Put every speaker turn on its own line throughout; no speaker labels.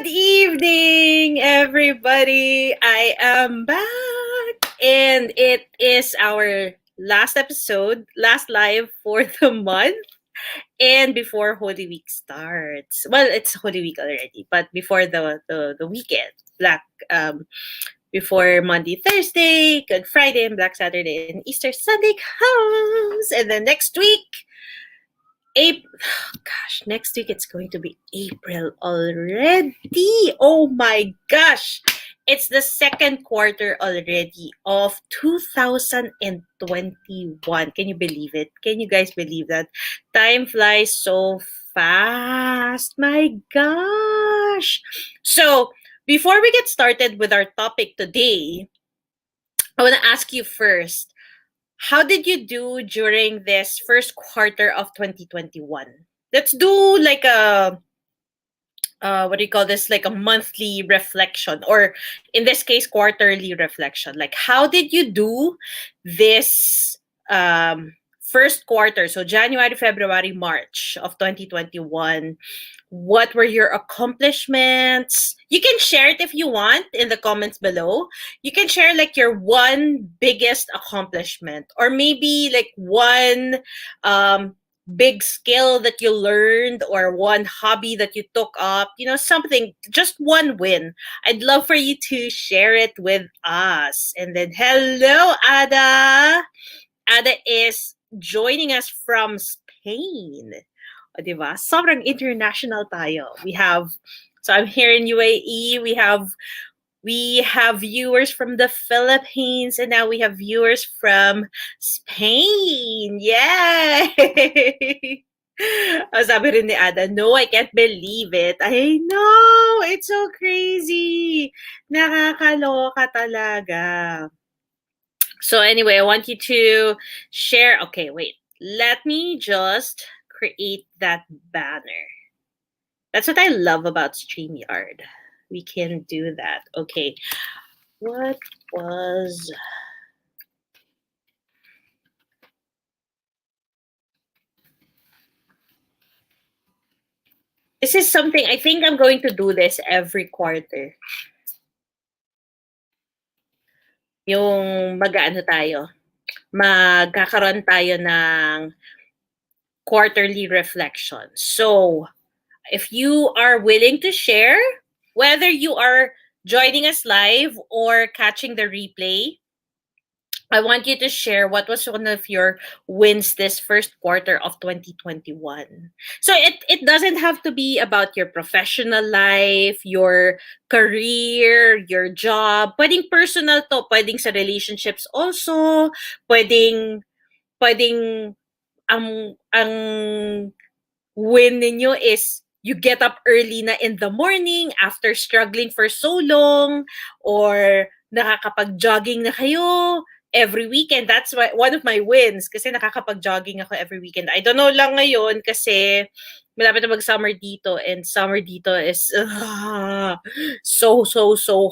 Good evening, everybody. I am back, and it is our last episode, last live for the month, and before Holy Week starts. Well, it's Holy Week already, but before the weekend, Black before Monday, Thursday, Good Friday, and Black Saturday, and Easter Sunday comes, and then next week. April, gosh, next week it's going to be April already. Oh my gosh. It's the second quarter already of 2021. Can you believe it? Can you guys believe that? Time flies so fast. My gosh. So, before we get started with our topic today, I want to ask you first, how did you do during this first quarter of 2021? Let's do like a what do you call this, like a monthly reflection, or in this case quarterly reflection. Like, how did you do this first quarter, so January, February, March of 2021? What were your accomplishments? You can share it if you want in the comments below. You can share like your one biggest accomplishment, or maybe like one big skill that you learned, or one hobby that you took up, something, just one win. I'd love for you to share it with us. And then, hello, Ada. Ada is joining us from Spain. O, diba? Sobrang international tayo. So I'm here in UAE. We have viewers from the Philippines, and now we have viewers from Spain. Yay! Sabi rin ni Ada, no, I can't believe it. I know! It's so crazy! Nakakaloka talaga. So anyway, I want you to share. Okay, wait. Let me just create that banner. That's what I love about StreamYard. We can do that. Okay. What was... This is something, I think I'm going to do this every quarter. Yung mag-ano tayo, magkakaroon tayo ng quarterly reflection. So, if you are willing to share, whether you are joining us live or catching the replay, I want you to share what was one of your wins this first quarter of 2021. So it doesn't have to be about your professional life, your career, your job. Pwedeng personal to, pwedeng sa relationships also, pwedeng ang win ninyo is you get up early na in the morning after struggling for so long, or nakakapag-jogging na kayo every weekend. That's one of my wins, kasi nakakapag-jogging ako every weekend. I don't know lang ngayon kasi malapit na mag-summer dito, and summer dito is so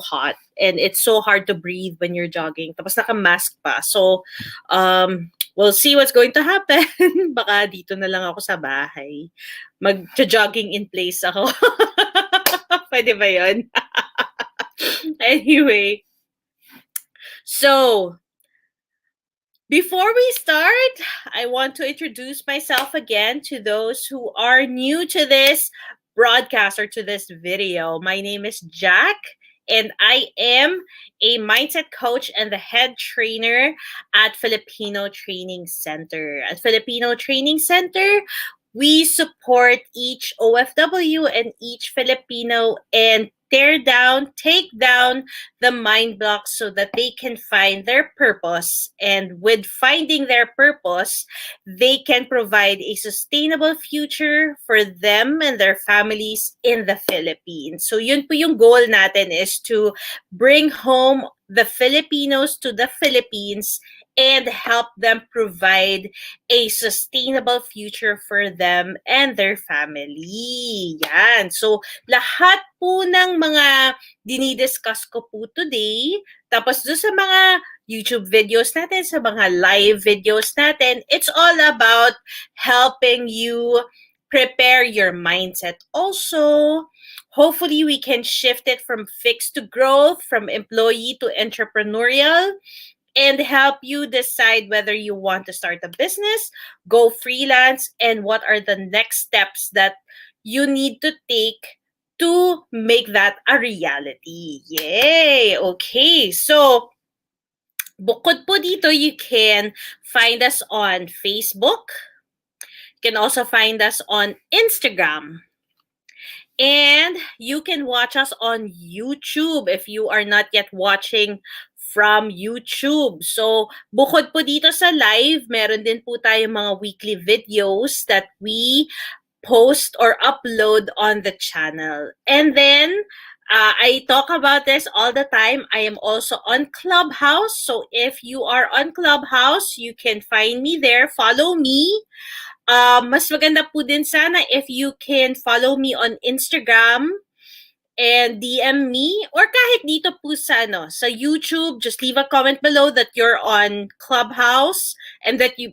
hot, and it's so hard to breathe when you're jogging. Tapos naka-mask pa. So, we'll see what's going to happen. Baka dito na lang ako sa bahay. Mag-jogging in place ako. Pwede ba yun? Anyway. So, before we start, I want to introduce myself again to those who are new to this broadcast or to this video. My name is Jack, and I am a mindset coach and the head trainer at Filipino Training Center. At Filipino Training Center, we support each OFW and each Filipino and take down the mind blocks so that they can find their purpose. And with finding their purpose, they can provide a sustainable future for them and their families in the Philippines. So yun po yung goal natin, is to bring home the Filipinos to the Philippines and help them provide a sustainable future for them and their family. Yan. So, lahat po ng mga dinidiscuss ko po today, tapos doon sa mga YouTube videos natin, sa mga live videos natin, it's all about helping you prepare your mindset also. Hopefully, we can shift it from fixed to growth, from employee to entrepreneurial, and help you decide whether you want to start a business, go freelance, and what are the next steps that you need to take to make that a reality. Yay! Okay, so bukod po dito, you can find us on Facebook. You can also find us on Instagram. And you can watch us on YouTube if you are not yet watching from YouTube. So, bukod po dito sa live, meron din po tayong mga weekly videos that we post or upload on the channel. And then, I talk about this all the time. I am also on Clubhouse. So, if you are on Clubhouse, you can find me there. Follow me. Mas maganda po din sana if you can follow me on Instagram and DM me, or kahit dito po sa YouTube, just leave a comment below that you're on Clubhouse and that you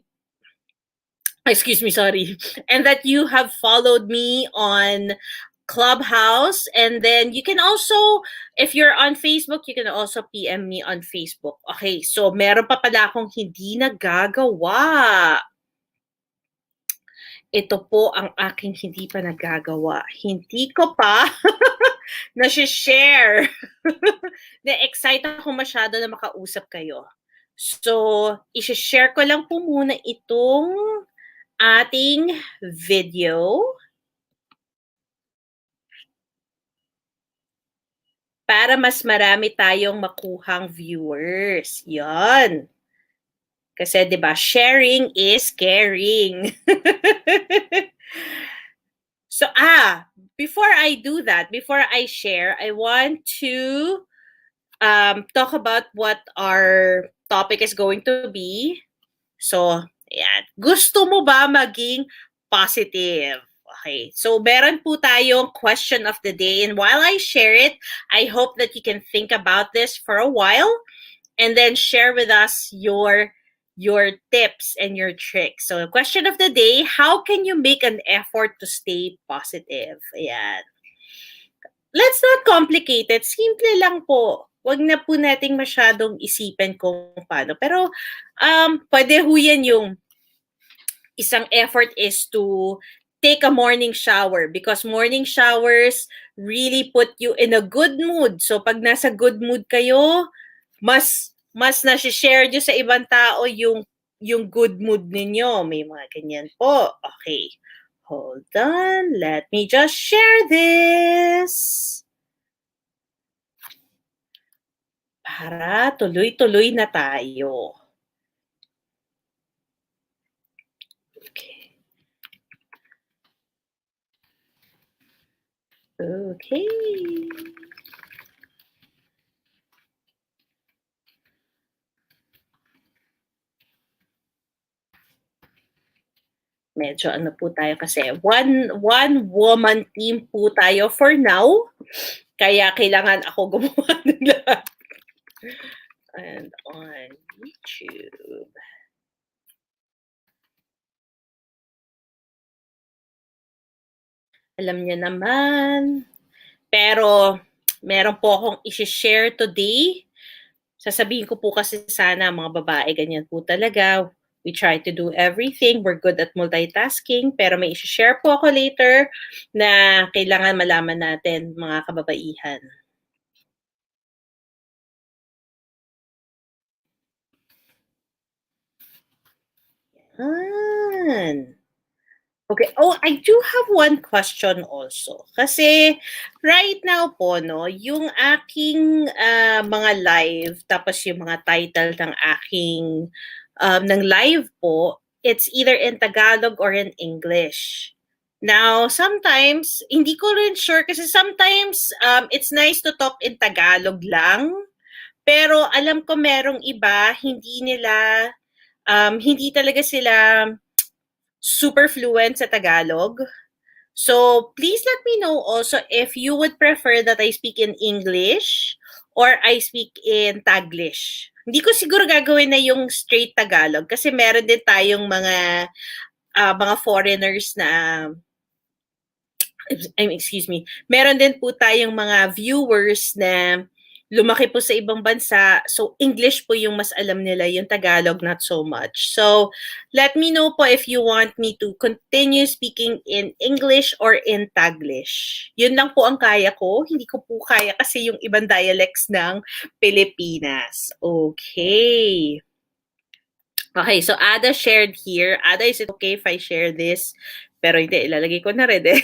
excuse me, sorry, and that you have followed me on Clubhouse. And then you can also, if you're on Facebook, you can also PM me on Facebook. Okay, so meron pa pala akong hindi nagagawa. Ito po ang aking hindi pa nagagawa. Hindi ko pa na-share. Na-excite ako masyado na makausap kayo. So, i-share ko lang po muna itong ating video para mas marami tayong makuhang viewers. Yon. Kasi 'di ba, sharing is caring. So, before I do that, before I share, I want to talk about what our topic is going to be. So, ayan. Gusto mo ba maging positive? Okay. So, meron po tayong question of the day. And while I share it, I hope that you can think about this for a while and then share with us your tips and your tricks. So, question of the day, how can you make an effort to stay positive? Ayan. Let's not complicate it. Simple lang po. Wag na po nating masyadong isipin kung paano. Pero, pwede ho yan yung isang effort is to take a morning shower because morning showers really put you in a good mood. So, pag nasa good mood kayo, mas na-share nyo sa ibang tao yung good mood ninyo. May mga ganyan po. Okay. Hold on. Let me just share this. Para tuloy-tuloy na tayo. Okay. Okay. Medyo ano po tayo kasi one woman team po tayo for now. Kaya kailangan ako gumawa ng lahat. And on YouTube. Alam niyo naman. Pero meron po akong i-share today. Sasabihin ko po kasi sana mga babae ganyan po talaga. We try to do everything. We're good at multitasking. Pero may i-share po ako later na kailangan malaman natin mga kababaihan. Yan. Okay. Oh, I do have one question also. Kasi right now po, no, yung aking mga live, tapos yung mga title ng aking ng live po, it's either in Tagalog or in English. Now, sometimes, hindi ko rin sure kasi sometimes it's nice to talk in Tagalog lang. Pero alam ko merong iba, hindi talaga sila super fluent sa Tagalog. So, please let me know also if you would prefer that I speak in English or I speak in Taglish. Hindi ko siguro gagawin na yung straight Tagalog kasi meron din tayong mga foreigners na excuse me, meron din po tayong mga viewers na lumaki po sa ibang bansa. So, English po yung mas alam nila, yung Tagalog not so much. So, let me know po if you want me to continue speaking in English or in Taglish. Yun lang po ang kaya ko. Hindi ko po kaya kasi yung ibang dialects ng Pilipinas. Okay. Okay, so Ada shared here. Ada, is it okay if I share this? Pero hindi, ilalagay ko na rin eh.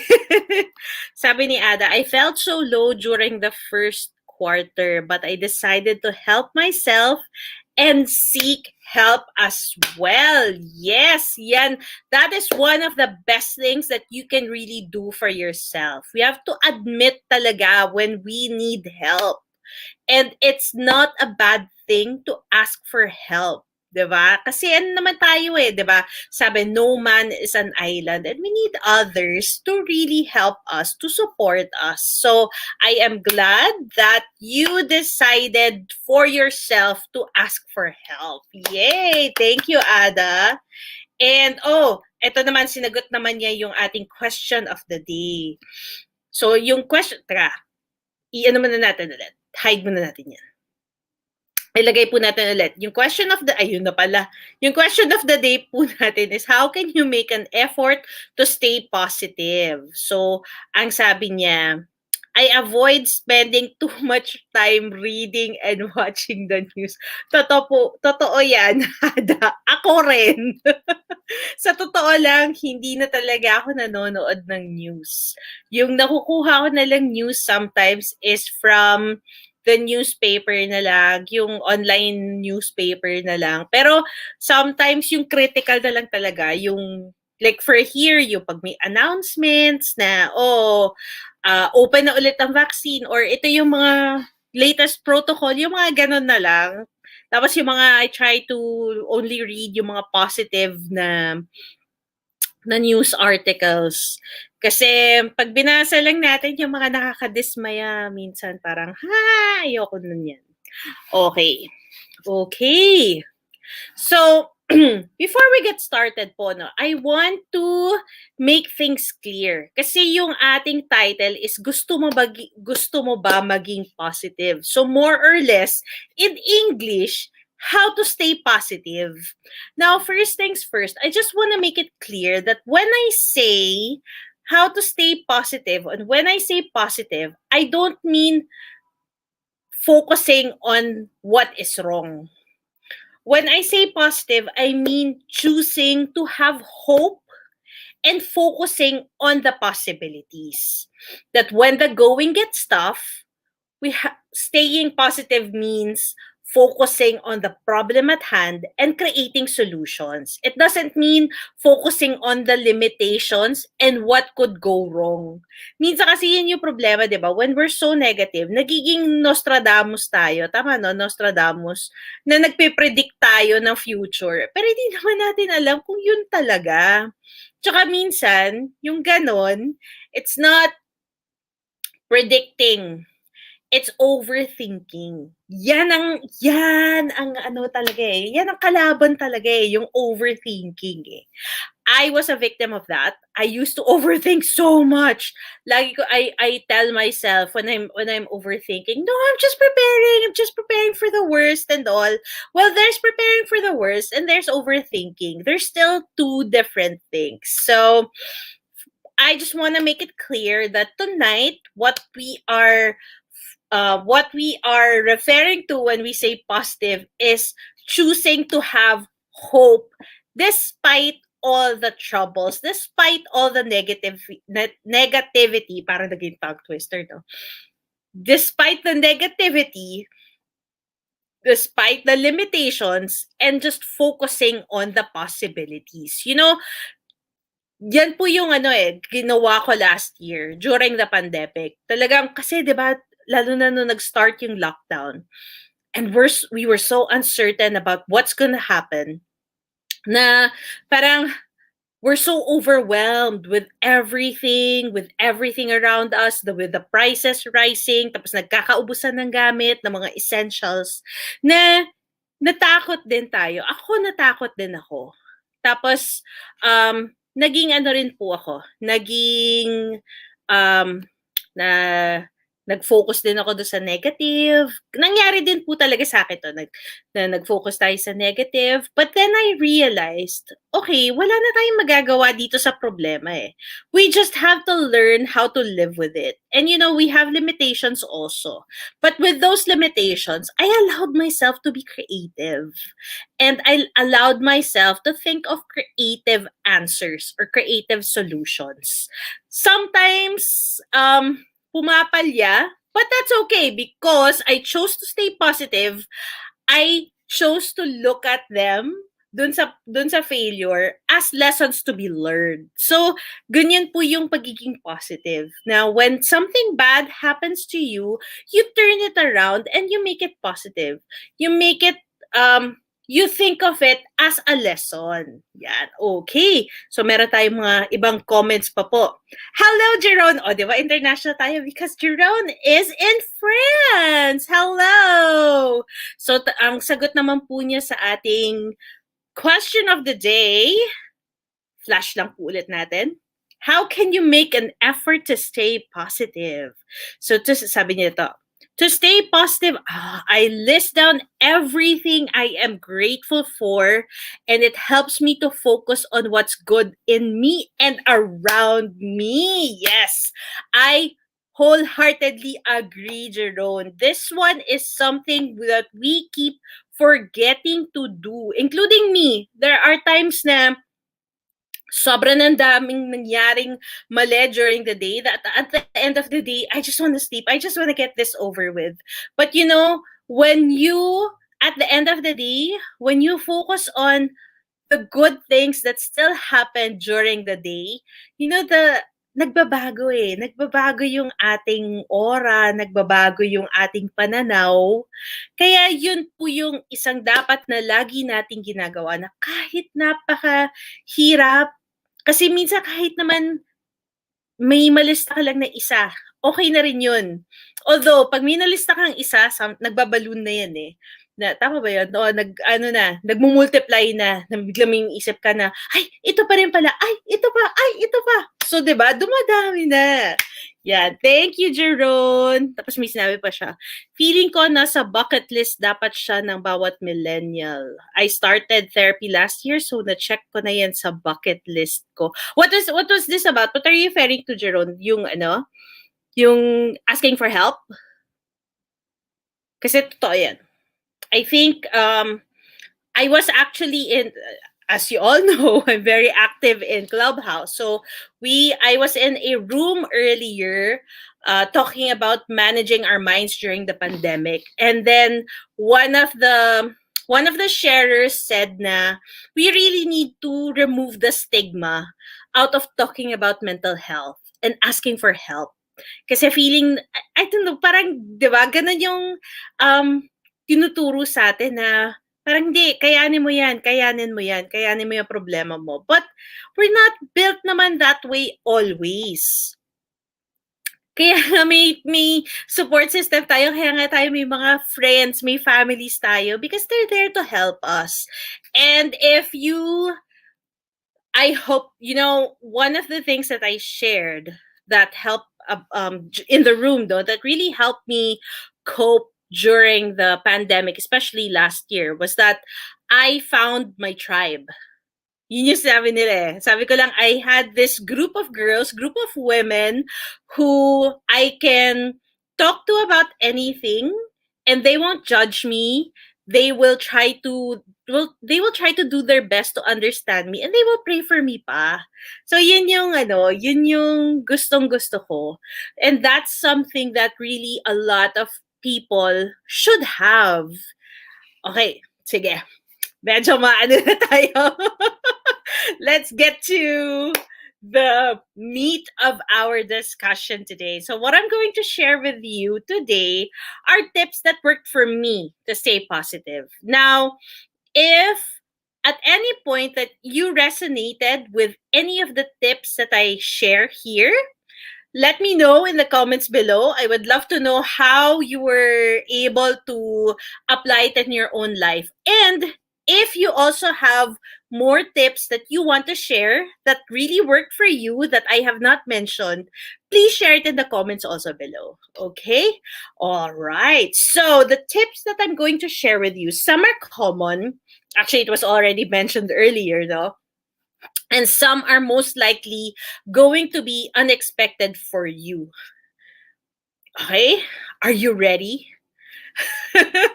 Sabi ni Ada, I felt so low during the first quarter, but I decided to help myself and seek help as well. Yes, yan. That is one of the best things that you can really do for yourself. We have to admit talaga when we need help. And it's not a bad thing to ask for help. 'Di ba? Kasi ano naman tayo eh, 'di ba? Sabi, no man is an island and we need others to really help us, to support us. So, I am glad that you decided for yourself to ask for help. Yay! Thank you, Ada. And eto naman, sinagot naman niya yung ating question of the day. So, yung question, i-ano muna natin ulit. Hide muna natin yan. Ilagay po natin ulit. Yung question of the, ayun na pala. Yung question of the day po natin is, how can you make an effort to stay positive? So, ang sabi niya, I avoid spending too much time reading and watching the news. Totoo yan, Hada. Ako rin. Sa totoo lang, hindi na talaga ako nanonood ng news. Yung nakukuha ko na lang news sometimes is from the newspaper na lang, yung online newspaper na lang. Pero sometimes yung critical na lang talaga, yung like for here, yung pag may announcements na, open na ulit ang vaccine or ito yung mga latest protocol, yung mga ganun na lang. Tapos yung mga, I try to only read yung mga positive na news articles. Kasi pag binasa lang natin yung mga nakakadismaya, minsan parang, ayoko nun yan. Okay. Okay. So, before we get started po, no, I want to make things clear. Kasi yung ating title is gusto mo ba maging positive? So more or less, in English, how to stay positive. Now, first things first, I just want to make it clear that when I say how to stay positive, and when I say positive, I don't mean focusing on what is wrong. When I say positive, I mean choosing to have hope and focusing on the possibilities. That when the going gets tough, staying positive means focusing on the problem at hand and creating solutions. It doesn't mean focusing on the limitations and what could go wrong. Minsan kasi yun yung problema, di ba? When we're so negative, nagiging Nostradamus tayo. Tama, no? Nostradamus. Na nagpe-predict tayo ng future. Pero hindi naman natin alam kung yun talaga. Tsaka minsan, yung ganon, it's not predicting. It's overthinking. Yan ang ano talaga eh. Yan ang kalaban talaga eh, yung overthinking eh. I was a victim of that. I used to overthink so much. Lagi ko I tell myself when I'm overthinking, no, I'm just preparing for the worst and all. Well, there's preparing for the worst and there's overthinking. There's still two different things. So I just want to make it clear that tonight what we are referring to when we say positive is choosing to have hope despite all the troubles, despite all the negativity, parang naging tongue twister, no? Despite the negativity, despite the limitations, and just focusing on the possibilities. You know, yan po yung ginawa ko last year during the pandemic. Talagang kasi 'di ba, lalo na nung nag-start yung lockdown and we were so uncertain about what's gonna happen na parang we're so overwhelmed with everything around us, with the prices rising, tapos nagkakaubusan ng gamit, ng mga essentials, na natakot din tayo. Natakot din ako. Tapos, naging rin po ako, naging na nag-focus din ako doon sa negative. Nangyari din po talaga sa akin to, nag-focus tayo sa negative. But then I realized, okay, wala na tayong magagawa dito sa problema eh. We just have to learn how to live with it. And you know, we have limitations also. But with those limitations, I allowed myself to be creative. And I allowed myself to think of creative answers or creative solutions. Sometimes, pumapalya, but that's okay because I chose to stay positive. I chose to look at them dun sa failure as lessons to be learned. So, ganyan po yung pagiging positive. Now, when something bad happens to you, you turn it around and you make it positive. You make it you think of it as a lesson. Yan. Okay. So, meron tayong mga ibang comments pa po. Hello, Jeron. O, di ba? International tayo because Jeron is in France. Hello. So, ang sagot naman po niya sa ating question of the day, flash lang po ulit natin. How can you make an effort to stay positive? So, sabi niya ito, to stay positive, I list down everything I am grateful for, and it helps me to focus on what's good in me and around me. Yes, I wholeheartedly agree, Jerome. This one is something that we keep forgetting to do, including me. There are times na sobrang ng daming nangyaring mali during the day that at the end of the day, I just want to sleep. I just want to get this over with. But you know, at the end of the day, when you focus on the good things that still happen during the day, you know, nagbabago eh. Nagbabago yung ating aura, nagbabago yung ating pananaw. Kaya yun po yung isang dapat na lagi nating ginagawa na kahit napakahirap, kasi minsan kahit naman may malista ka lang na isa, okay na rin yun. Although, pag may nalista kang isa, nagbabaloon na yan eh. Na, tama ba yun? O, nagmumultiply na. Bigla may isip ka na, ay, ito pa rin pala. Ay, ito pa. So, di ba? Dumadami na. Yan. Thank you, Jeron. Tapos may sinabi pa siya. Feeling ko nasa bucket list dapat siya ng bawat millennial. I started therapy last year, so na-check ko na yan sa bucket list ko. What was this about? What are you referring to, Jeron? Yung asking for help? Kasi totoo yan. I think I was actually as you all know, I'm very active in Clubhouse. So I was in a room earlier talking about managing our minds during the pandemic. And then one of the sharers said na we really need to remove the stigma out of talking about mental health and asking for help. Kasi feeling, I don't know, parang, di ba, ganun yung tinuturo sa atin na parang hindi, kayanin mo yan, kayanin mo yung problema mo. But we're not built naman that way always. Kaya may support system tayo, kaya nga tayo may mga friends, may families tayo because they're there to help us. And I hope, one of the things that I shared that helped in the room though, that really helped me cope during the pandemic, especially last year, was that I found my tribe. Yun yung sabi nila eh. Sabi ko lang, I had this group of girls, group of women who I can talk to about anything and they won't judge me. They will try to do their best to understand me and they will pray for me pa. So yun yung gustong-gusto ko. And that's something that really a lot of people should have. Okay, sige. Medyo maano na tayo. Let's get to the meat of our discussion today. So what I'm going to share with you today are tips that worked for me to stay positive. Now, if at any point that you resonated with any of the tips that I share here, let me know in the comments below. I would love to know how you were able to apply it in your own life. And if you also have more tips that you want to share that really work for you that I have not mentioned, please share it in the comments also below. Okay? All right. So the tips that I'm going to share with you, some are common. Actually, it was already mentioned earlier, though. And some are most likely going to be unexpected for you. Okay? Are you ready?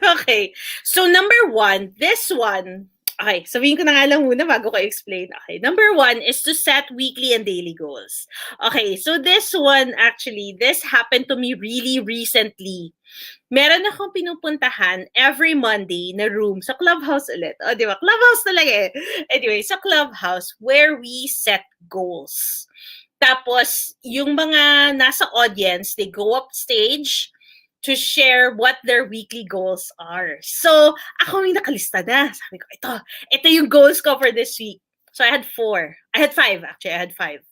Okay. So number one, this one. Okay, sabihin ko na nga lang muna bago ko explain. Okay, number one is to set weekly and daily goals. Okay, so this one actually, this happened to me really recently. Meron akong pinupuntahan every Monday na room sa Clubhouse ulit. O, di ba? Clubhouse talaga eh. Anyway, sa Clubhouse where we set goals. Tapos, yung mga nasa audience, they go up stage to share what their weekly goals are. So, ako may nakalista na. Sabi ko, ito yung goals ko for this week. So, I had 4. I had 5 actually. I had 5.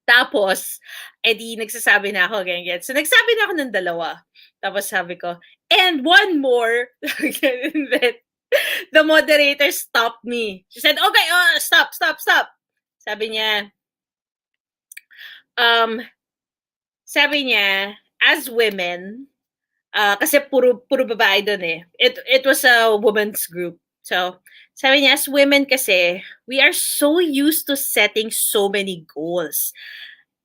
Tapos, edi nagsasabi na ako, ganyan. So, nagsabi na ako ng 2. Tapos sabi ko, and one more. And then, the moderator stopped me. She said, okay, stop. Sabi niya, as women, kasi puro babae doon eh. It was a women's group. So, sabi niya, as women kasi, we are so used to setting so many goals.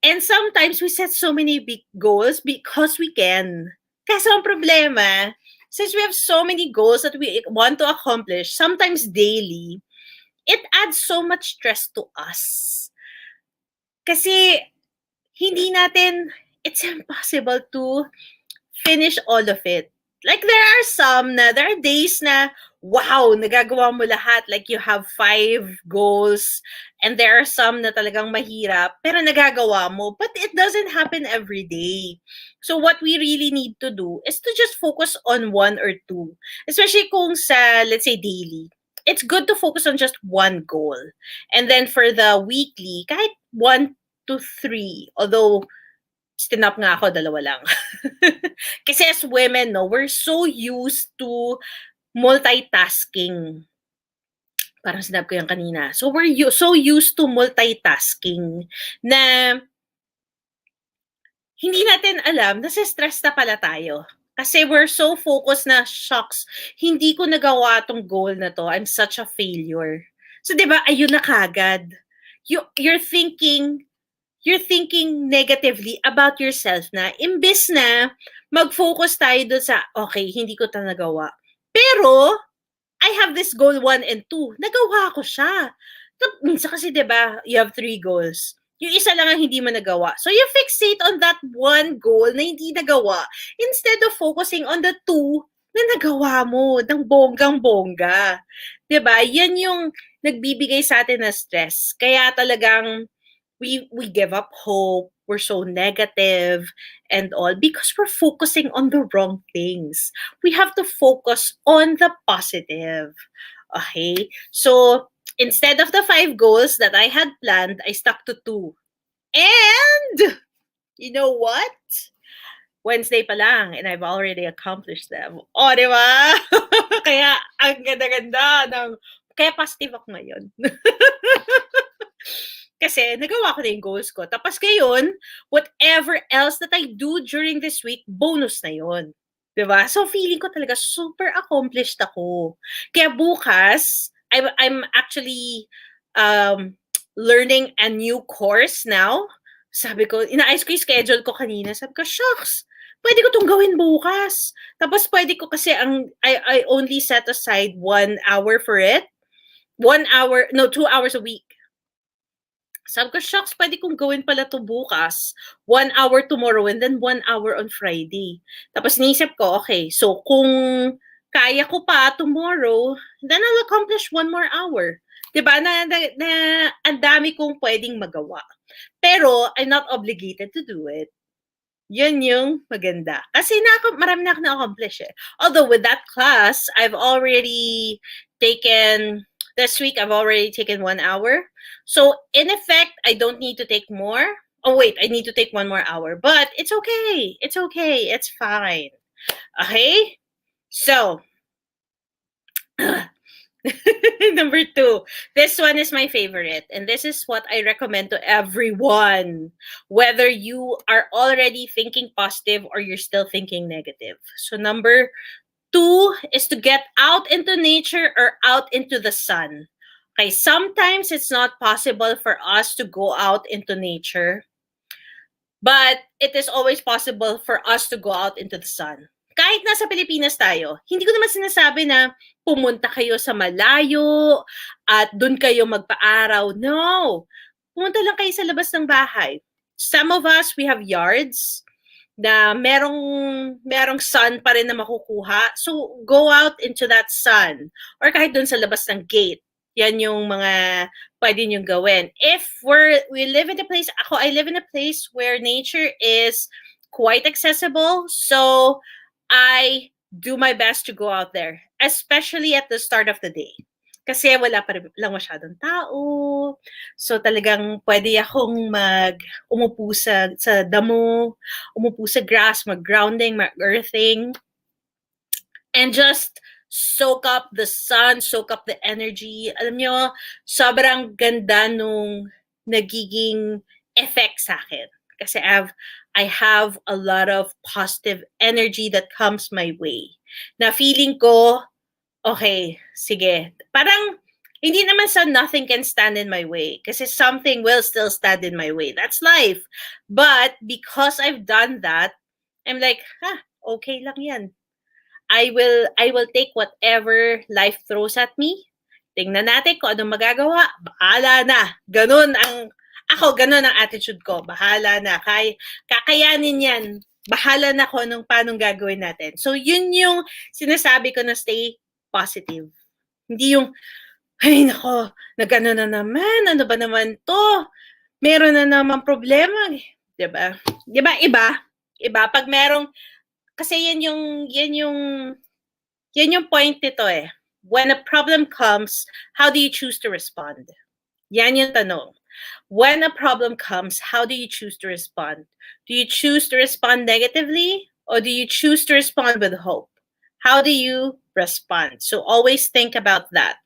And sometimes we set so many big goals because we can. Kasi ang problema, since we have so many goals that we want to accomplish, sometimes daily, it adds so much stress to us. Kasi it's impossible to finish all of it. Like there are days na, wow, nagagawa mo lahat. Like you have 5 goals and there are some na talagang mahirap, pero nagagawa mo. But it doesn't happen every day. So what we really need to do is to just focus on 1 or 2. Especially kung sa, let's say, daily. It's good to focus on just 1 goal. And then for the weekly, kahit 1 to 3. Although, stinap nga ako, 2 lang. Kasi as women, no, we're so used to multitasking. Parang sinabi ko yan kanina. So we're so used to multitasking na hindi natin alam na stress na pala tayo. Kasi we're so focused na, shocks, hindi ko nagawa tong goal na to. I'm such a failure. So, di ba, ayun na kagad. You're thinking negatively about yourself na imbes na mag-focus tayo doon sa, okay, hindi ko ito nagawa. Pero, I have this goal 1 and 2. Nagawa ko siya. Minsan kasi, di ba, you have 3 goals. Yung isa lang ang hindi mo nagawa. So, you fixate on that 1 goal na hindi nagawa instead of focusing on the 2 na nagawa mo ng bonggang-bongga. Di ba? Yan yung nagbibigay sa atin na stress. Kaya talagang we give up hope, we're so negative and all because we're focusing on the wrong things. We have to focus on the positive. Okay? So, instead of the 5 goals that I had planned, I stuck to 2. And, you know what? Wednesday pa lang and I've already accomplished them. Oh, di ba? Kaya, ang ganda-ganda ng... Kaya positive ako ngayon. Kasi nagawa ko na yung goals ko. Tapos ngayon, whatever else that I do during this week, bonus na yun. Diba? So feeling ko talaga super accomplished ako. Kaya bukas, I'm actually learning a new course now. Sabi ko, inaayos ko yung schedule ko kanina. Sabi ko, shucks, pwede ko itong gawin bukas. Tapos pwede ko kasi, I only set aside 1 hour for it. 2 hours a week. Sabi ko, shucks, pwede kong gawin pala to bukas. 1 hour tomorrow and then 1 hour on Friday. Tapos niisip ko, okay, so kung kaya ko pa tomorrow, then I'll accomplish 1 more hour. Diba? Na ang dami kong pwedeng magawa. Pero, I'm not obligated to do it. Yun yung maganda. Kasi marami na ako na-accomplish eh. Although with that class, this week, I've already taken 1 hour. So, in effect, I don't need to take more. Oh, wait, I need to take 1 more hour. But, it's okay. It's okay. It's fine. Okay? So, Number two, this one is my favorite, and this is what I recommend to everyone, whether you are already thinking positive or you're still thinking negative. So, number two is to get out into nature or out into the sun. Okay, sometimes it's not possible for us to go out into nature, but it is always possible for us to go out into the sun. Kahit nasa Pilipinas tayo, hindi ko naman sinasabi na pumunta kayo sa malayo at doon kayo magpa-araw. No. Pumunta lang kayo sa labas ng bahay. Some of us, we have yards na merong sun pa rin na makukuha. So, go out into that sun. Or kahit doon sa labas ng gate. Yan yung mga pwede niyong gawin. If we live in a place, I live in a place where nature is quite accessible. So, I do my best to go out there. Especially at the start of the day. Kasi wala pa rin lang masyadong tao. So talagang pwede akong umupo sa damo, umupo sa grass, mag-grounding, mag-earthing, and just soak up the sun, soak up the energy. Alam nyo, sobrang ganda nung nagiging effect sa akin. Kasi I have a lot of positive energy that comes my way. Na feeling ko, okay, sige. Parang, hindi naman sa nothing can stand in my way. Kasi something will still stand in my way. That's life. But, because I've done that, I'm like, okay lang yan. I will take whatever life throws at me. Tingnan natin kung anong magagawa. Bahala na. Ganun ang attitude ko. Bahala na. Kakayanin yan. Bahala na kung paano gagawin natin. So, yun yung sinasabi ko na stay positive. Hindi yung, ay nako, nag-ano na naman, ano ba naman to? Meron na naman problema. Diba? Diba, iba, pag merong, kasi yan yung point nito eh. When a problem comes, how do you choose to respond? Yan yung tanong. When a problem comes, how do you choose to respond? Do you choose to respond negatively or do you choose to respond with hope? How do you respond? So always think about that.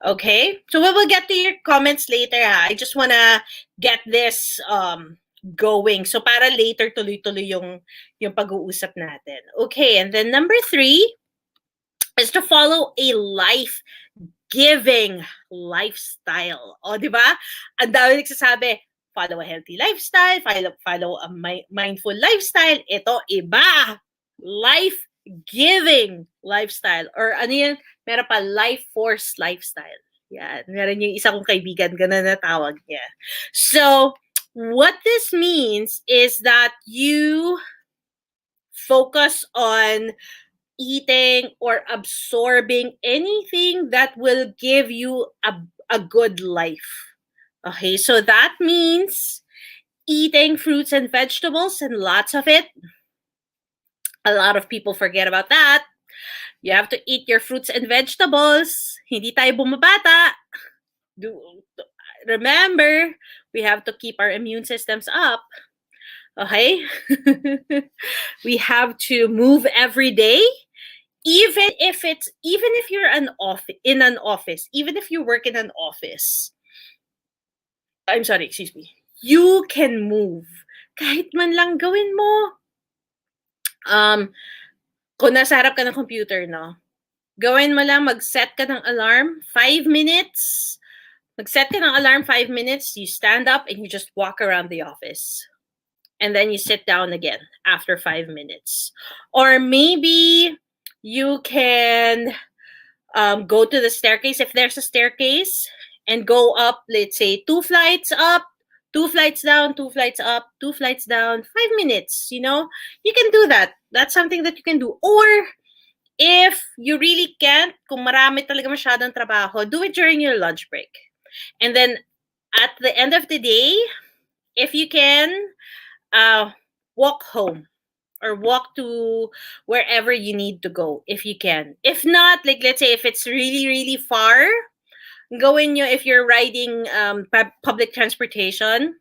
Okay? So we will get to your comments later. I just want to get this going. So para later tuloy-tuloy yung pag-uusap natin. Okay, and then number 3 is to follow a life-giving lifestyle. O, di ba? Ang dami nagsasabi, follow a healthy lifestyle, follow a mindful lifestyle. Ito, iba. Life-giving lifestyle. Or ano yan? Meron pa, life force lifestyle. Yan. Meron yung isa kong kaibigan, ganun na tawag niya. So, what this means is that you focus on eating or absorbing anything that will give you a good life. Okay, so that means eating fruits and vegetables and lots of it. A lot of people forget about that. You have to eat your fruits and vegetables. Hindi tayo bumabata. Remember, we have to keep our immune systems up. Okay? We have to move every day. Even if you're in an office, even if you work in an office, I'm sorry, excuse me, you can move. Kahit man lang gawin mo. Kung nasa harap ka ng computer, no? Gawin mo lang, mag-set ka ng alarm, 5 minutes. Mag-set ka ng alarm, 5 minutes, you stand up and you just walk around the office. And then you sit down again after 5 minutes. Or maybe you can go to the staircase if there's a staircase and go up, let's say 2 flights up, 2 flights down, 2 flights up, 2 flights down, 5 minutes, you know? You can do that. That's something that you can do. Or if you really can't, kung marami talaga masyadong trabaho, do it during your lunch break. And then at the end of the day, if you can, walk home. Or walk to wherever you need to go if you can. If not, like let's say if it's really, really far, gawin nyo if you're riding public transportation,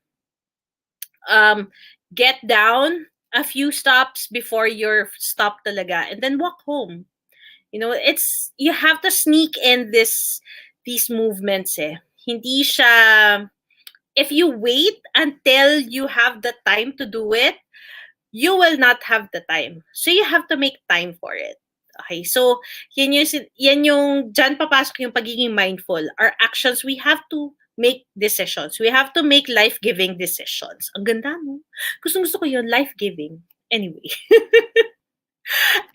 get down a few stops before your stop talaga and then walk home. It's you have to sneak in these movements eh. Hindi siya if you wait until you have the time to do it, you will not have the time. So you have to make time for it. Okay, so yan yung dyan papasok yung pagiging mindful. Our actions, we have to make decisions. We have to make life-giving decisions. Ang ganda, no? Gusto ko yun, life-giving. Anyway.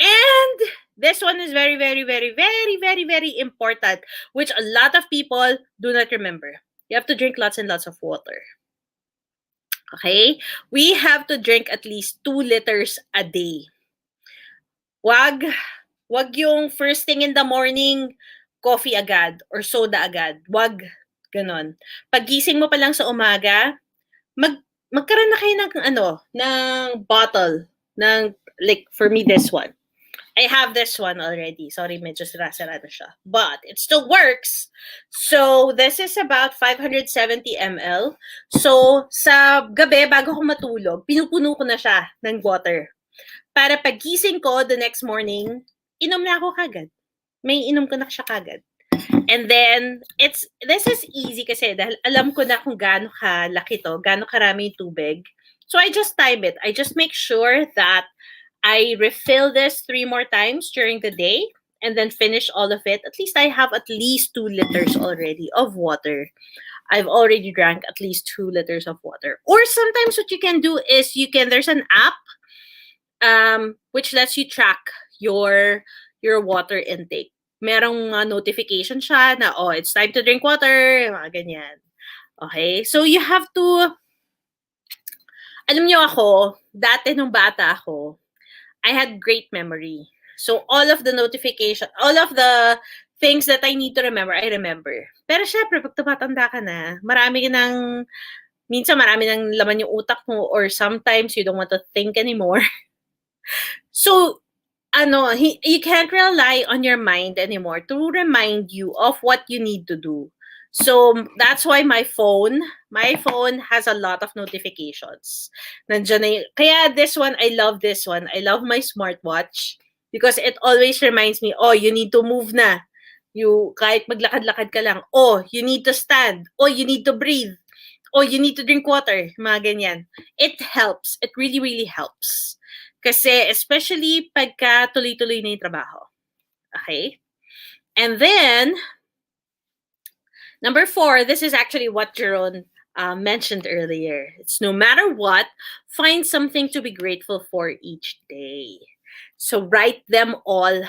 And this one is very, very, very, very, very, very important, which a lot of people do not remember. You have to drink lots and lots of water. Okay? We have to drink at least 2 liters a day. Wag yung first thing in the morning, coffee agad or soda agad. Wag ganon. Pagising mo pa lang sa umaga, magkaroon na kayo ng bottle ng, like for me this one. I have this one already. Sorry, medyo sira-sira na siya. But it still works. So, this is about 570 ml. So, sa gabi, bago ko matulog, pinupuno ko na siya ng water. Para pagising ko the next morning, inom na ako kagad. May inom ko na siya kagad. And then, this is easy kasi dahil alam ko na kung gaano kalaki to, gaano karami yung tubig. So, I just time it. I just make sure that I refill this 3 more times during the day and then finish all of it. At least I have at least 2 liters already of water. I've already drank at least 2 liters of water. Or sometimes what you can do is there's an app which lets you track your water intake. Merong notification siya na, it's time to drink water, mga ganyan. Okay? So you have to, alam niyo ako, dati nung bata ako, I had great memory. So all of the notification, all of the things that I need to remember, I remember. Pero syempre, pag tumatanda ka na, minsan marami nang laman yung utak mo or sometimes you don't want to think anymore. So, you can't rely on your mind anymore to remind you of what you need to do. So, that's why my phone has a lot of notifications. Nandiyan na kaya this one, I love this one. I love my smartwatch because it always reminds me, you need to move na. Kahit maglakad-lakad ka lang, you need to stand. You need to breathe. You need to drink water. Mga ganyan. It helps. It really, really helps. Kasi especially pagka tuloy-tuloy na yung trabaho. Okay? And then, number 4, this is actually what Jerome mentioned earlier. It's no matter what, find something to be grateful for each day. So write them all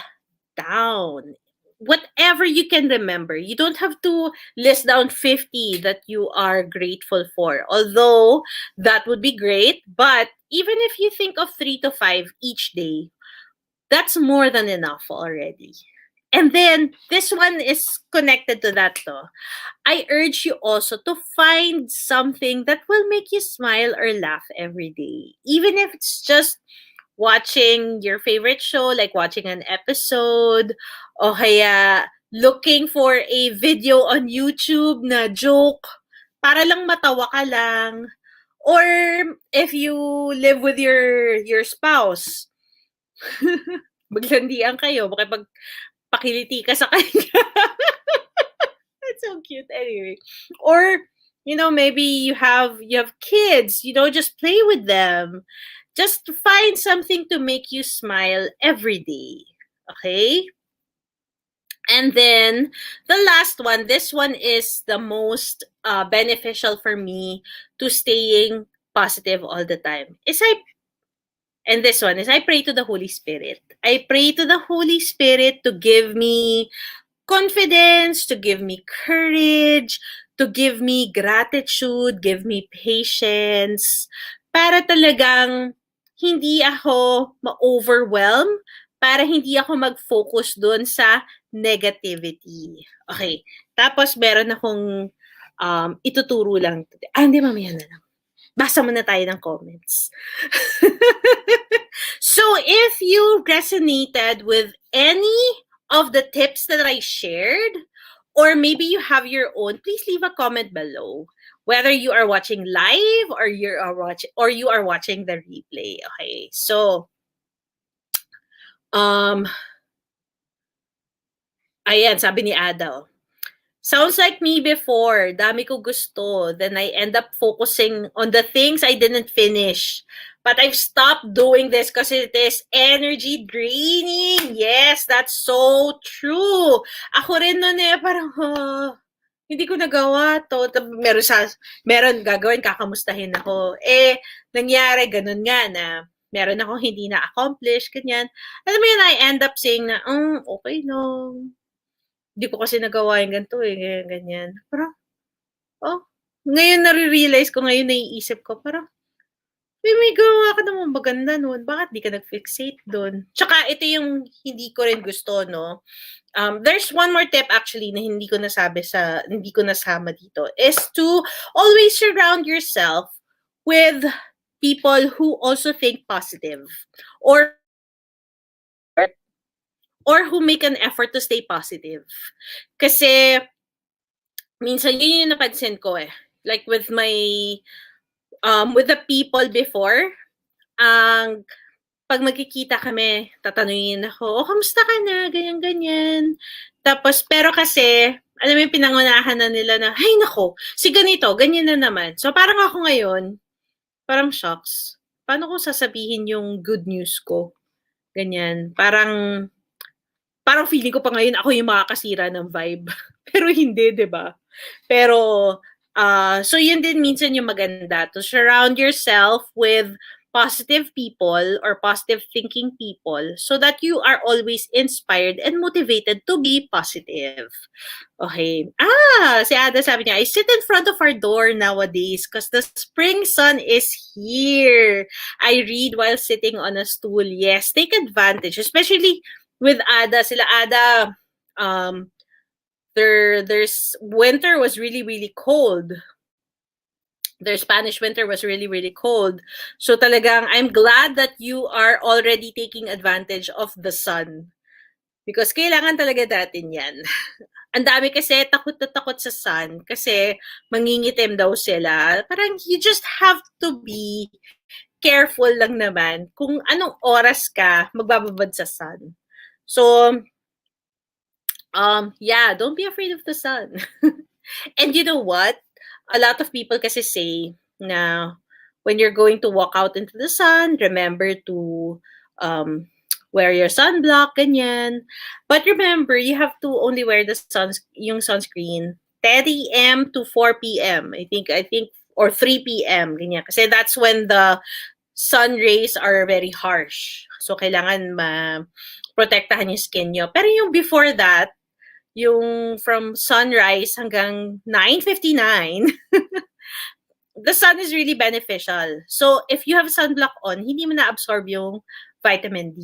down. Whatever you can remember. You don't have to list down 50 that you are grateful for. Although that would be great, but even if you think of 3 to 5 each day, that's more than enough already. And then, this one is connected to that though. I urge you also to find something that will make you smile or laugh every day. Even if it's just watching your favorite show, like watching an episode, o kaya looking for a video on YouTube na joke, para lang matawa ka lang. Or if you live with your spouse, maglandian kayo, pakiliti ka sa kanya. That's so cute anyway. Or, maybe you have kids, just play with them. Just find something to make you smile every day. Okay? And then, the last one, this one is the most beneficial for me to staying positive all the time. And this one is I pray to the Holy Spirit. I pray to the Holy Spirit to give me confidence, to give me courage, to give me gratitude, give me patience, para talagang hindi ako ma-overwhelm, para hindi ako mag-focus dun sa negativity. Okay. Tapos meron akong ituturo lang. Hindi, mamaya na lang. Basa muna tayo ng comments. So, if you resonated with any of the tips that I shared, or maybe you have your own, please leave a comment below. Whether you are watching live or you are watching the replay. Okay, so Ayan, sabi ni Ada, sounds like me before. Dami ko gusto. Then I end up focusing on the things I didn't finish. But I've stopped doing this because it is energy draining. Yes, that's so true. Ako rin nun parang, hindi ko nagawa to. Meron gagawin, kakamustahin ako. Nangyari, ganun nga na meron akong hindi na-accomplish, ganyan. Alam mo yun, I end up saying na, okay lang. Hindi ko kasi nagawa yung ganito ganyan, ganyan. Parang, ngayon nare-realize ko, ngayon naiisip ko, parang, may gawa ka naman maganda nun. Bakit di ka nag-fixate dun? Tsaka ito yung hindi ko rin gusto, no? There's one more tip actually na hindi ko nasama dito, is to always surround yourself with people who also think positive or who make an effort to stay positive. Kasi minsan yun yung napansin ko like with the people before, ang pag magkikita kami, tatanungin ako, kamusta ka na? Ganyan-ganyan. Tapos, pero kasi, alam mo yung pinangunahan na nila na, ay nako, si ganito, ganyan na naman. So, parang ako ngayon, parang shocks. Paano ko sasabihin yung good news ko? Ganyan. Parang feeling ko pa ngayon ako yung makakasira ng vibe. Pero hindi, di ba? Pero, so yun din minsan yung maganda, to surround yourself with positive people or positive thinking people so that you are always inspired and motivated to be positive. Okay. Si Ada sabi niya, I sit in front of our door nowadays because the spring sun is here. I read while sitting on a stool. Yes, take advantage, especially with Ada. Sila Ada, there's winter was really, really cold. Their Spanish winter was really, really cold. So talagang, I'm glad that you are already taking advantage of the sun. Because kailangan talaga natin yan. Ang dami kasi takot na takot sa sun kasi mangingitim daw sila. Parang you just have to be careful lang naman kung anong oras ka magbababad sa sun. So, yeah, don't be afraid of the sun. And you know what? A lot of people kasi say na when you're going to walk out into the sun, remember to wear your sunblock, ganyan. But remember, you have to only wear yung sunscreen 10 a.m. to 4 p.m. I think, or 3 p.m. ganyan. Kasi that's when the sun rays are very harsh. So, kailangan protektahan yung skin nyo. Pero yung before that, yung from sunrise hanggang 9:59, the sun is really beneficial. So, if you have sunblock on, hindi mo na-absorb yung vitamin D.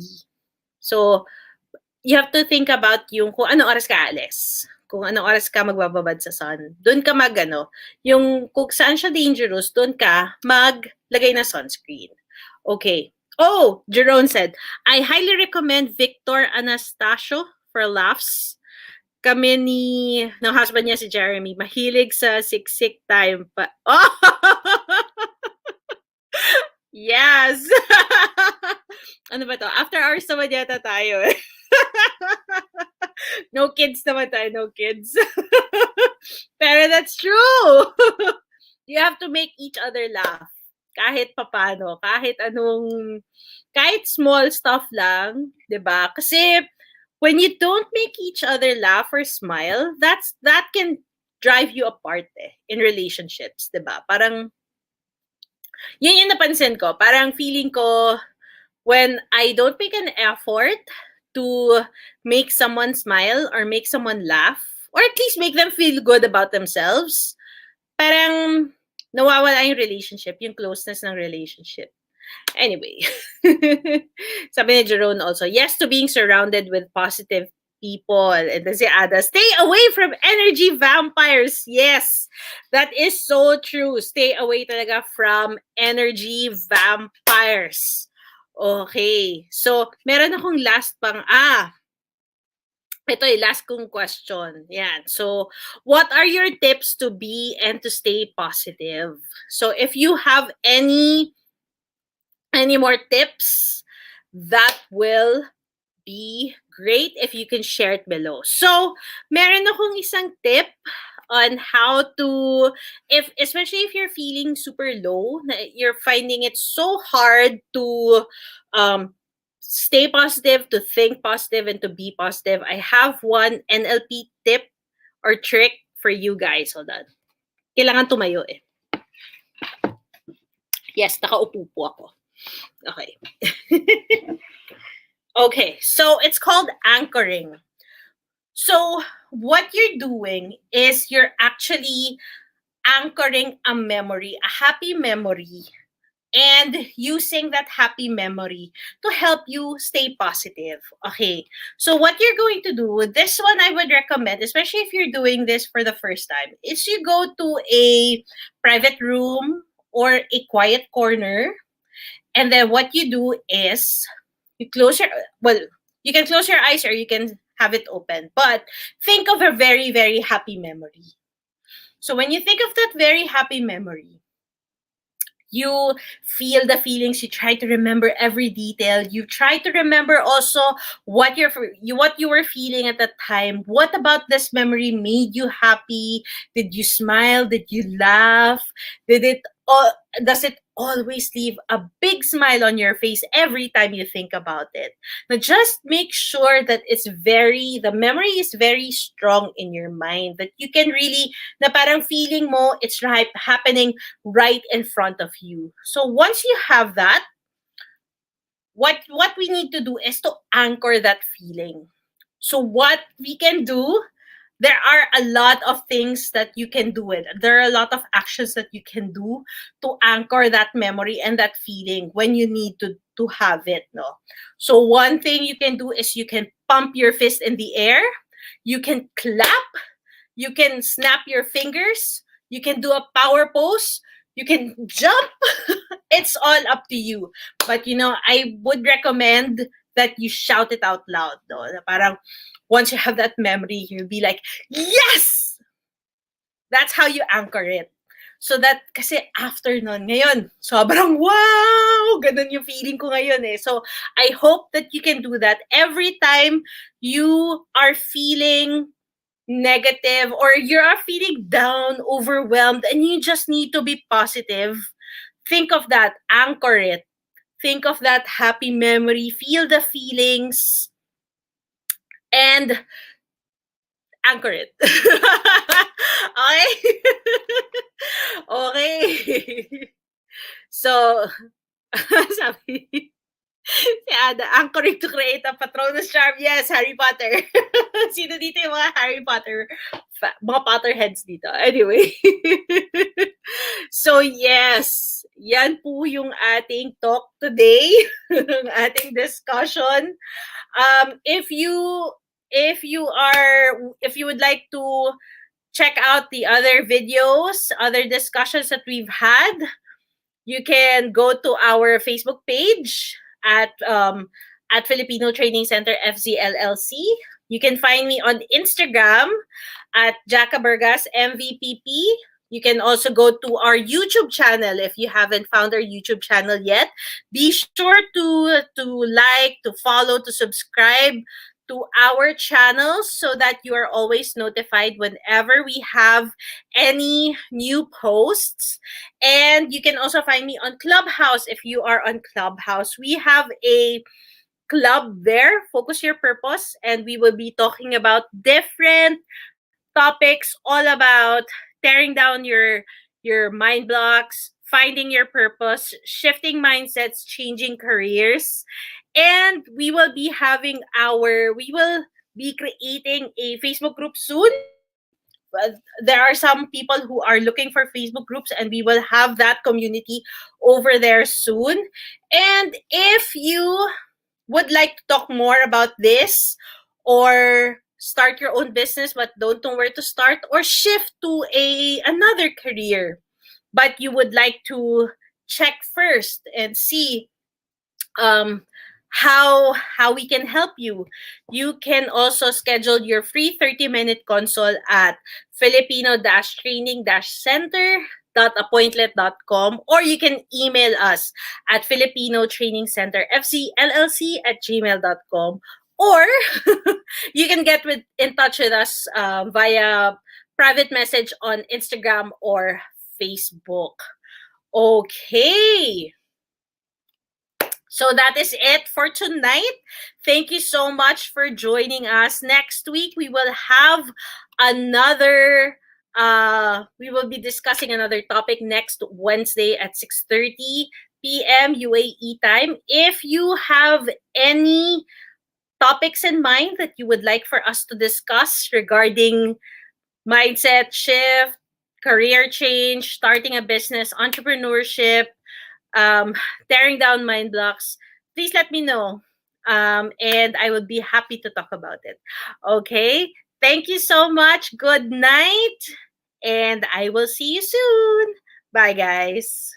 So, you have to think about yung kung anong oras ka alis. Kung anong oras ka magbababad sa sun. Doon ka yung kung saan siya dangerous, doon ka maglagay ng sunscreen. Okay. Jerome said, I highly recommend Victor Anastasio for laughs. Kami ng husband niya si Jeremy, mahilig sa siksik time pa. Oh! Yes! Ano ba to? After hours naman yata tayo. No kids naman tayo, no kids. Pero that's true! You have to make each other laugh. Kahit papano, kahit small stuff lang, 'di ba? Kasi when you don't make each other laugh or smile, that can drive you apart in relationships, 'di ba? Parang yun yung napansin ko. Parang feeling ko when I don't make an effort to make someone smile or make someone laugh or at least make them feel good about themselves, parang nawawala yung relationship, yung closeness ng relationship. Anyway, sabi ni Jerome also, yes to being surrounded with positive people. And then si Ada, stay away from energy vampires. Yes, that is so true. Stay away talaga from energy vampires. Okay, so meron akong last ito last kong question. Yan. So, what are your tips to be and to stay positive? So, if you have any more tips, that will be great if you can share it below. So, meron akong isang tip on how to, if especially if you're feeling super low, you're finding it so hard to um stay positive, to think positive, and to be positive. I have one NLP tip or trick for you guys. Hold on. Kailangan tumayo eh. Yes, nakaupo po ako. Okay. Okay, so it's called anchoring. So what you're doing is you're actually anchoring a memory, a happy memory, and using that happy memory to help you stay positive. Okay, so what you're going to do, this one I would recommend, especially if you're doing this for the first time, is you go to a private room or a quiet corner, and then what you do is you close your, well, you can close your eyes or you can have it open, but think of a very, very happy memory. So when you think of that very happy memory, you feel the feelings, you try to remember every detail, you try to remember also what you were feeling at that time. What about this memory made you happy? Did you smile? Did you laugh? Did it all does it always leave a big smile on your face every time you think about it? Now just make sure that the memory is very strong in your mind, that you can really, na parang feeling mo it's right happening right in front of you. So once you have that, what we need to do is to anchor that feeling. So what we can do, there are a lot of things that you can do it. There are a lot of actions that you can do to anchor that memory and that feeling when you need to have it. No. So one thing you can do is you can pump your fist in the air, you can clap, you can snap your fingers, you can do a power pose, you can jump. It's all up to you. But I would recommend that you shout it out loud. No? Parang once you have that memory, you'll be like, yes! That's how you anchor it. So that, kasi after nun, ngayon, sobrang wow! Ganun yung feeling ko ngayon eh. So I hope that you can do that every time you are feeling negative or you are feeling down, overwhelmed, and you just need to be positive. Think of that, anchor it. Think of that happy memory, feel the feelings, and anchor it. Okay? Okay. So, sabi si Ada, anchoring to create a Patronus charm. Yes, Harry Potter. Sino dito yung mga Harry Potter, mga Potterheads dito? Anyway. So, yes. Yan po yung ating talk today. Ang ating discussion. If you would like to check out the other videos, other discussions that we've had, you can go to our Facebook page at Filipino Training Center FZLLC. You can find me on Instagram at Jacabergas MVPP. You can also go to our YouTube channel if you haven't found our YouTube channel yet. Be sure to like, to follow, to subscribe to our channels so that you are always notified whenever we have any new posts. And you can also find me on Clubhouse if you are on Clubhouse. We have a club there, Focus Your Purpose, and we will be talking about different topics all about tearing down your mind blocks, finding your purpose, shifting mindsets, changing careers. And we will be creating a Facebook group soon. There are some people who are looking for Facebook groups, and we will have that community over there soon. And if you would like to talk more about this, or start your own business but don't know where to start, or shift to another career, but you would like to check first and see how we can help you, you can also schedule your free 30-minute consult at filipino-training-center.appointlet.com, or you can email us at filipino training center fcllc@gmail.com, Or you can get in touch with us via private message on Instagram or Facebook. Okay. So that is it for tonight. Thank you so much for joining us. Next week we will have another we will be discussing another topic next Wednesday at 6:30 p.m. UAE time. If you have any topics in mind that you would like for us to discuss regarding mindset shift, career change, starting a business, entrepreneurship, um, tearing down mind blocks, please let me know. And I would be happy to talk about it. Okay. Thank you so much. Good night. And I will see you soon. Bye, guys.